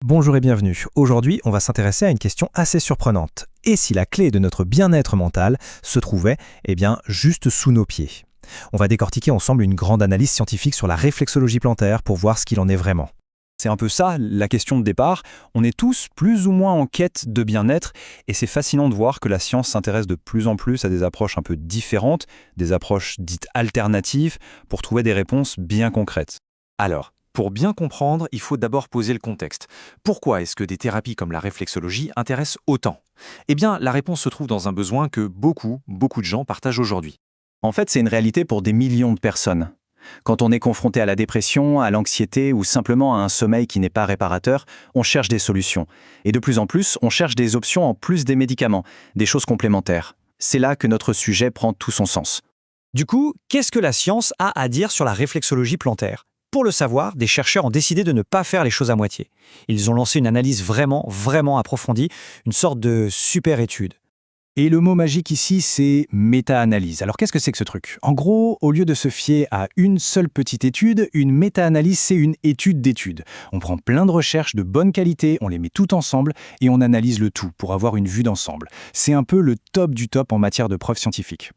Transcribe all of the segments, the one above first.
Bonjour et bienvenue. Aujourd'hui, on va s'intéresser à une question assez surprenante. Et si la clé de notre bien-être mental se trouvait, juste sous nos pieds? On va décortiquer ensemble une grande analyse scientifique sur la réflexologie plantaire pour voir ce qu'il en est vraiment. C'est un peu ça, la question de départ. On est tous plus ou moins en quête de bien-être, et c'est fascinant de voir que la science s'intéresse de plus en plus à des approches un peu différentes, des approches dites alternatives, pour trouver des réponses bien concrètes. Alors, pour bien comprendre, il faut d'abord poser le contexte. Pourquoi est-ce que des thérapies comme la réflexologie intéressent autant? Eh bien, la réponse se trouve dans un besoin que beaucoup de gens partagent aujourd'hui. En fait, c'est une réalité pour des millions de personnes. Quand on est confronté à la dépression, à l'anxiété ou simplement à un sommeil qui n'est pas réparateur, on cherche des solutions. Et de plus en plus, on cherche des options en plus des médicaments, des choses complémentaires. C'est là que notre sujet prend tout son sens. Du coup, qu'est-ce que la science a à dire sur la réflexologie plantaire? Pour le savoir, des chercheurs ont décidé de ne pas faire les choses à moitié. Ils ont lancé une analyse vraiment approfondie, une sorte de super étude. Et le mot magique ici, c'est méta-analyse. Alors qu'est-ce que c'est que ce truc? En gros, au lieu de se fier à une seule petite étude, une méta-analyse, c'est une étude d'études. On prend plein de recherches de bonne qualité, on les met toutes ensemble et on analyse le tout pour avoir une vue d'ensemble. C'est un peu le top du top en matière de preuves scientifiques.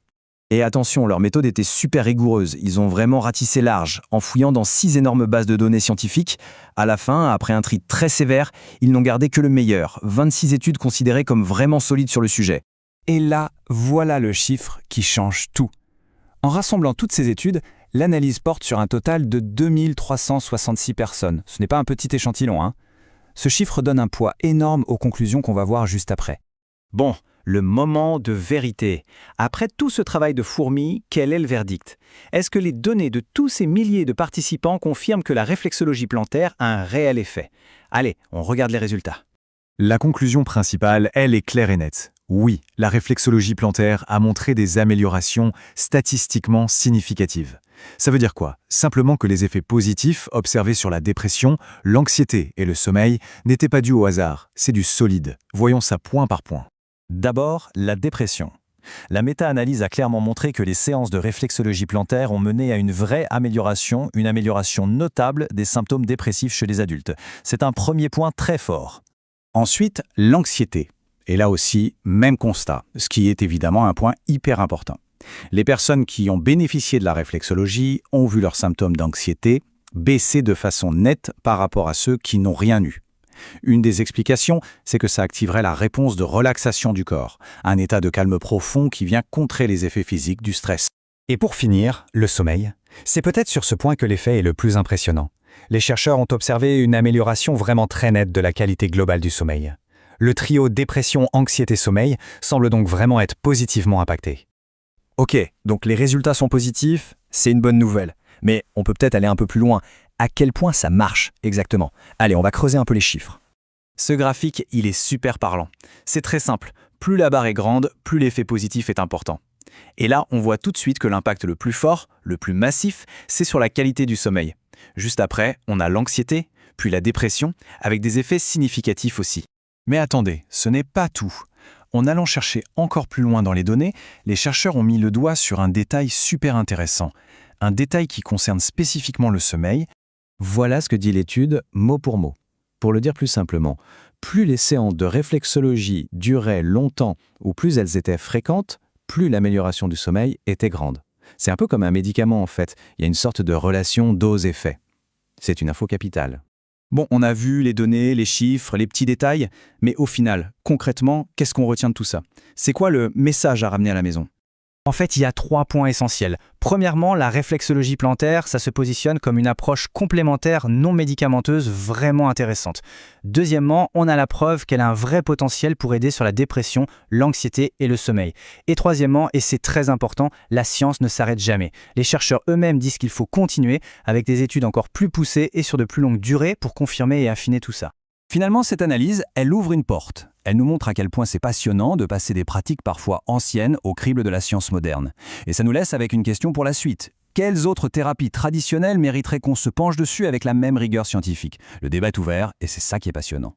Et attention, leur méthode était super rigoureuse. Ils ont vraiment ratissé large, en fouillant dans 6 énormes bases de données scientifiques. À la fin, après un tri très sévère, ils n'ont gardé que le meilleur, 26 études considérées comme vraiment solides sur le sujet. Et là, voilà le chiffre qui change tout. En rassemblant toutes ces études, l'analyse porte sur un total de 2366 personnes. Ce n'est pas un petit échantillon, hein. Ce chiffre donne un poids énorme aux conclusions qu'on va voir juste après. Bon, le moment de vérité. Après tout ce travail de fourmi, quel est le verdict? Est-ce que les données de tous ces milliers de participants confirment que la réflexologie plantaire a un réel effet? Allez, on regarde les résultats. La conclusion principale, elle est claire et nette. Oui, la réflexologie plantaire a montré des améliorations statistiquement significatives. Ça veut dire quoi? Simplement que les effets positifs observés sur la dépression, l'anxiété et le sommeil n'étaient pas dus au hasard, c'est du solide. Voyons ça point par point. D'abord, la dépression. La méta-analyse a clairement montré que les séances de réflexologie plantaire ont mené à une vraie amélioration, une amélioration notable des symptômes dépressifs chez les adultes. C'est un premier point très fort. Ensuite, l'anxiété. Et là aussi, même constat, ce qui est évidemment un point hyper important. Les personnes qui ont bénéficié de la réflexologie ont vu leurs symptômes d'anxiété baisser de façon nette par rapport à ceux qui n'ont rien eu. Une des explications, c'est que ça activerait la réponse de relaxation du corps, un état de calme profond qui vient contrer les effets physiques du stress. Et pour finir, le sommeil. C'est peut-être sur ce point que l'effet est le plus impressionnant. Les chercheurs ont observé une amélioration vraiment très nette de la qualité globale du sommeil. Le trio dépression, anxiété, sommeil semble donc vraiment être positivement impacté. Ok, donc les résultats sont positifs, c'est une bonne nouvelle. Mais on peut peut-être aller un peu plus loin. À quel point ça marche exactement? Allez, on va creuser un peu les chiffres. Ce graphique, il est super parlant. C'est très simple. Plus la barre est grande, plus l'effet positif est important. Et là, on voit tout de suite que l'impact le plus fort, le plus massif, c'est sur la qualité du sommeil. Juste après, on a l'anxiété, puis la dépression, avec des effets significatifs aussi. Mais attendez, ce n'est pas tout. En allant chercher encore plus loin dans les données, les chercheurs ont mis le doigt sur un détail super intéressant. Un détail qui concerne spécifiquement le sommeil. Voilà ce que dit l'étude mot pour mot. Pour le dire plus simplement, plus les séances de réflexologie duraient longtemps ou plus elles étaient fréquentes, plus l'amélioration du sommeil était grande. C'est un peu comme un médicament en fait, il y a une sorte de relation dose-effet. C'est une info capitale. Bon, on a vu les données, les chiffres, les petits détails, mais au final, concrètement, qu'est-ce qu'on retient de tout ça? C'est quoi le message à ramener à la maison? En fait, il y a 3 points essentiels. Premièrement, la réflexologie plantaire, ça se positionne comme une approche complémentaire non médicamenteuse vraiment intéressante. Deuxièmement, on a la preuve qu'elle a un vrai potentiel pour aider sur la dépression, l'anxiété et le sommeil. Et troisièmement, et c'est très important, la science ne s'arrête jamais. Les chercheurs eux-mêmes disent qu'il faut continuer avec des études encore plus poussées et sur de plus longues durées pour confirmer et affiner tout ça. Finalement, cette analyse, elle ouvre une porte. Elle nous montre à quel point c'est passionnant de passer des pratiques parfois anciennes au crible de la science moderne. Et ça nous laisse avec une question pour la suite. Quelles autres thérapies traditionnelles mériteraient qu'on se penche dessus avec la même rigueur scientifique? Le débat est ouvert et c'est ça qui est passionnant.